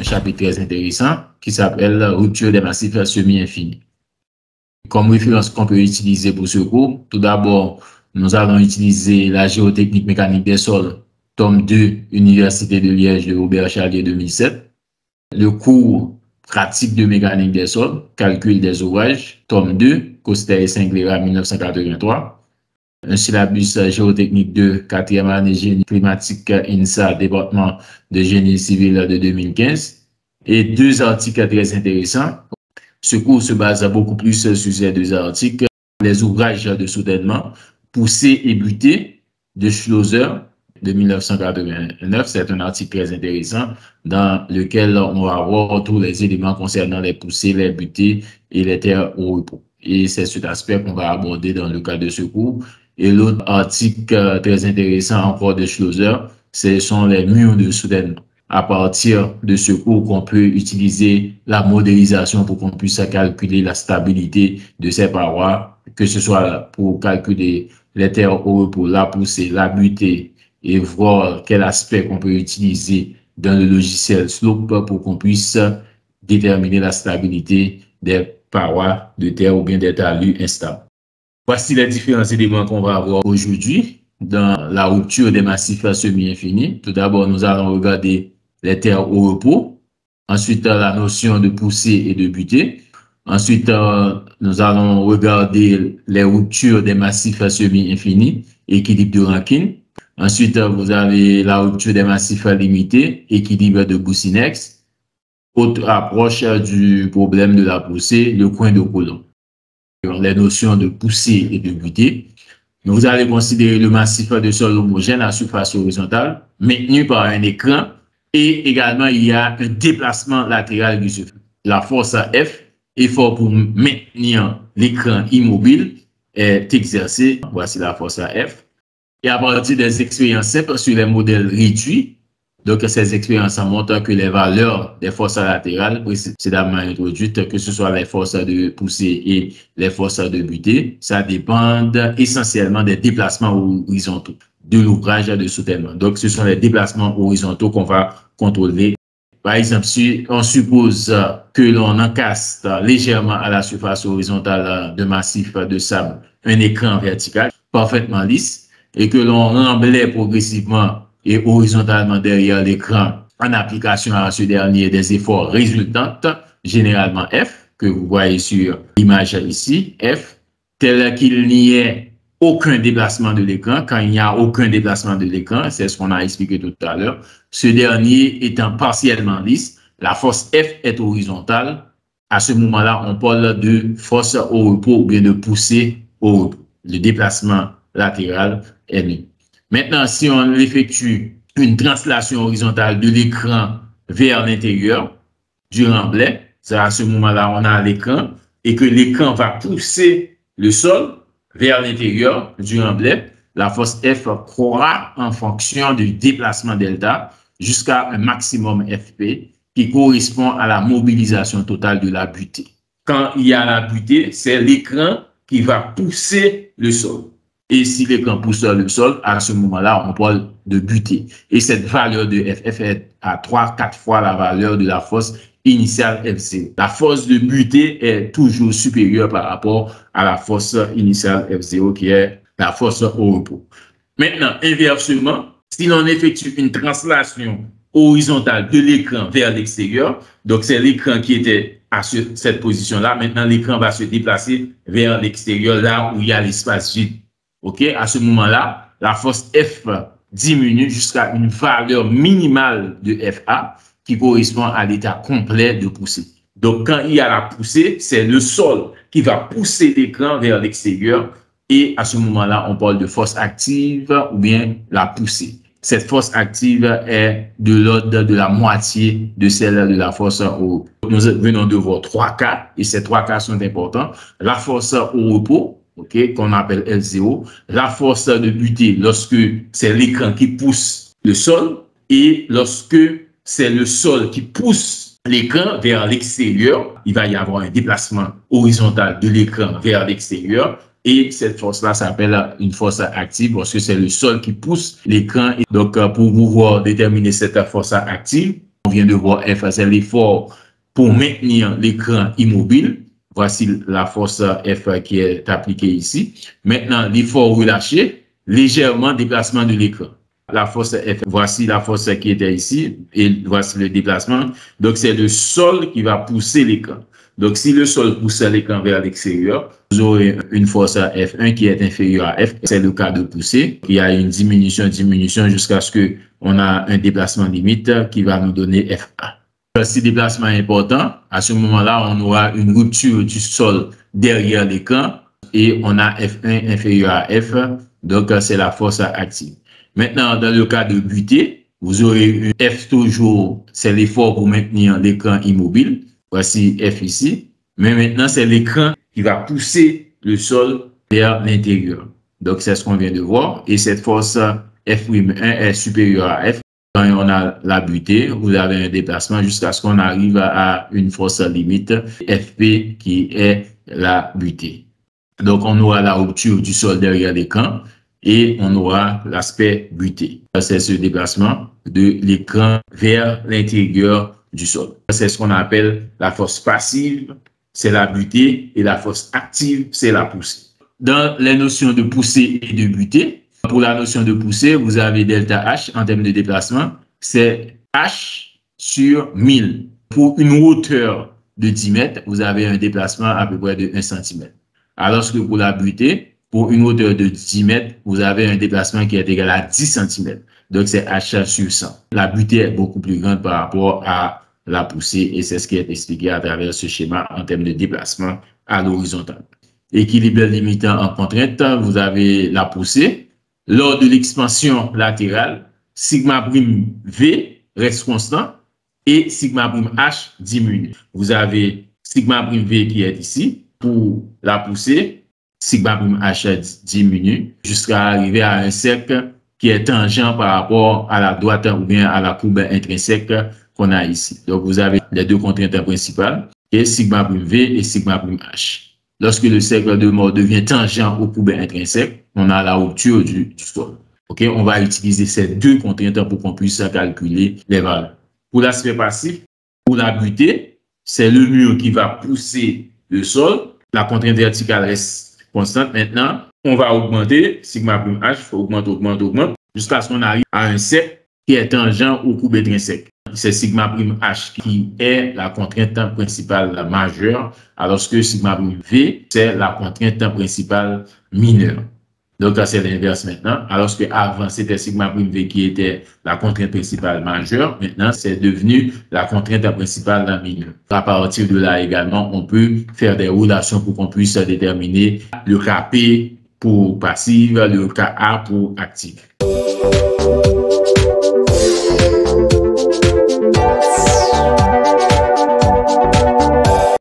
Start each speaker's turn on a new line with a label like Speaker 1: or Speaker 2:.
Speaker 1: chapitre très intéressant qui s'appelle Rupture des massifs semi-infinis. Comme référence qu'on peut utiliser pour ce cours, tout d'abord, nous allons utiliser la géotechnique mécanique des sols, tome 2, Université de Liège de Robert Charlier 2007. Le cours pratique de mécanique des sols, calcul des ouvrages, tome 2, Coster et Singlera 1983. Un syllabus géotechnique 2, 4e année génie climatique INSA, département de génie civil de 2015. Et 2 articles très intéressants. Ce cours se base beaucoup plus sur ces 2 articles. Les ouvrages de soutènement, Poussée et Butée de Schlosser de 1989. C'est un article très intéressant dans lequel on va voir tous les éléments concernant les poussées, les butées et les terres au repos. Et c'est cet aspect qu'on va aborder dans le cadre de ce cours. Et l'autre article très intéressant encore de Schlosser, ce sont les murs de soutènement. À partir de ce cours qu'on peut utiliser la modélisation pour qu'on puisse calculer la stabilité de ces parois, que ce soit pour calculer les terres au repos, la poussée, la butée, et voir quel aspect qu'on peut utiliser dans le logiciel Slope pour qu'on puisse déterminer la stabilité des parois de terre ou bien des talus instables. Voici les différents éléments qu'on va avoir aujourd'hui dans la rupture des massifs semi-infinis. Tout d'abord, nous allons regarder les terres au repos. Ensuite, la notion de poussée et de butée. Ensuite, nous allons regarder les ruptures des massifs semi-infinis, équilibre de Rankine. Ensuite, vous avez la rupture des massifs limités, équilibre de Boussinex. Autre approche du problème de la poussée, le coin de Coulomb. Les notions de poussée et de butée. Vous allez considérer le massif de sol homogène à surface horizontale, maintenu par un écran, et également il y a un déplacement latéral du surface. La force F, effort pour maintenir l'écran immobile, est exercée. Voici la force F. Et à partir des expériences simples sur les modèles réduits, donc ces expériences montrent que les valeurs des forces latérales précédemment introduites, que ce soit les forces de poussée et les forces de butée, ça dépend essentiellement des déplacements horizontaux de l'ouvrage de soutènement. Donc ce sont les déplacements horizontaux qu'on va contrôler. Par exemple, si on suppose que l'on encaste légèrement à la surface horizontale de massif de sable un écran vertical parfaitement lisse et que l'on remblait progressivement et horizontalement derrière l'écran en application à ce dernier des efforts résultants, généralement F, que vous voyez sur l'image ici, F, tel qu'il n'y ait aucun déplacement de l'écran. Quand il n'y a aucun déplacement de l'écran, c'est ce qu'on a expliqué tout à l'heure, ce dernier étant partiellement lisse, la force F est horizontale. À ce moment-là, on parle de force au repos ou bien de poussée au repos. Le déplacement latéral est nul. Maintenant, si on effectue une translation horizontale de l'écran vers l'intérieur du remblai, à ce moment-là, on a l'écran et que l'écran va pousser le sol vers l'intérieur du remblai, la force F croît en fonction du déplacement delta jusqu'à un maximum FP qui correspond à la mobilisation totale de la butée. Quand il y a la butée, c'est l'écran qui va pousser le sol. Et si l'écran pousse le sol, à ce moment-là, on parle de butée. Et cette valeur de FF est à 3-4 fois la valeur de la force initiale F0. La force de butée est toujours supérieure par rapport à la force initiale F0 qui est la force au repos. Maintenant, inversement, si l'on effectue une translation horizontale de l'écran vers l'extérieur, donc c'est l'écran qui était à cette position-là, maintenant l'écran va se déplacer vers l'extérieur, là où il y a l'espace vide. OK? À ce moment-là, la force F diminue jusqu'à une valeur minimale de FA qui correspond à l'état complet de poussée. Donc, quand il y a la poussée, c'est le sol qui va pousser l'écran vers l'extérieur et à ce moment-là, on parle de force active ou bien la poussée. Cette force active est de l'ordre de la moitié de celle de la force au repos. Nous venons de voir 3 cas et ces 3 cas sont importants. La force au repos, okay, qu'on appelle L0, la force de butée lorsque c'est l'écran qui pousse le sol et lorsque c'est le sol qui pousse l'écran vers l'extérieur, il va y avoir un déplacement horizontal de l'écran vers l'extérieur et cette force-là s'appelle une force active parce que c'est le sol qui pousse l'écran. Donc, pour pouvoir déterminer cette force active, On vient de voir F, c'est l'effort pour maintenir l'écran immobile. Voici la force F qui est appliquée ici. Maintenant, l'effort relâché, légèrement déplacement de l'écran. La force F, voici la force qui était ici et voici le déplacement. Donc, c'est le sol qui va pousser l'écran. Donc, si le sol pousse l'écran vers l'extérieur, vous aurez une force F1 qui est inférieure à F. C'est le cas de pousser. Il y a une diminution jusqu'à ce qu'on a un déplacement limite qui va nous donner F1. Si le déplacement est important, à ce moment-là, on aura une rupture du sol derrière l'écran et on a F1 inférieur à F. Donc, c'est la force active. Maintenant, dans le cas de buter, vous aurez une F toujours, c'est l'effort pour maintenir l'écran immobile. Voici F ici. Mais maintenant, c'est l'écran qui va pousser le sol vers l'intérieur. Donc, c'est ce qu'on vient de voir. Et cette force F'1 est supérieure à F. Quand on a la butée, vous avez un déplacement jusqu'à ce qu'on arrive à une force limite, FP, qui est la butée. Donc, on aura la rupture du sol derrière l'écran et on aura l'aspect buté. C'est ce déplacement de l'écran vers l'intérieur du sol. C'est ce qu'on appelle la force passive, c'est la butée, et la force active, c'est la poussée. Dans les notions de poussée et de butée, pour la notion de poussée, vous avez delta H en termes de déplacement, c'est H sur 1000. Pour une hauteur de 10 mètres, vous avez un déplacement à peu près de 1 cm. Alors que pour la butée, pour une hauteur de 10 mètres, vous avez un déplacement qui est égal à 10 cm. Donc, c'est H sur 100. La butée est beaucoup plus grande par rapport à la poussée et c'est ce qui est expliqué à travers ce schéma en termes de déplacement à l'horizontale. Équilibre limitant en contrainte, vous avez la poussée. Lors de l'expansion latérale, sigma prime V reste constant et sigma prime H diminue. Vous avez sigma prime V qui est ici. Pour la poussée, sigma prime H diminue jusqu'à arriver à un cercle qui est tangent par rapport à la droite ou bien à la courbe intrinsèque qu'on a ici. Donc, vous avez les deux contraintes principales, et sigma prime V et sigma prime H. Lorsque le cercle de mort devient tangent aux courbes intrinsèques, on a la rupture du sol. Okay? On va utiliser ces deux contraintes pour qu'on puisse calculer les valeurs. Pour l'aspect passif, pour la butée, c'est le mur qui va pousser le sol. La contrainte verticale reste constante. Maintenant, on va augmenter sigma prime H, augmente, jusqu'à ce qu'on arrive à un cercle qui est tangent aux courbes intrinsèques. C'est sigma prime H qui est la contrainte principale majeure, alors que sigma prime V, c'est la contrainte principale mineure. Donc, c'est l'inverse maintenant. Alors que avant, c'était sigma prime V qui était la contrainte principale majeure. Maintenant, c'est devenu la contrainte principale mineure. À partir de là également, on peut faire des relations pour qu'on puisse déterminer le cas P pour passive, le cas A pour active.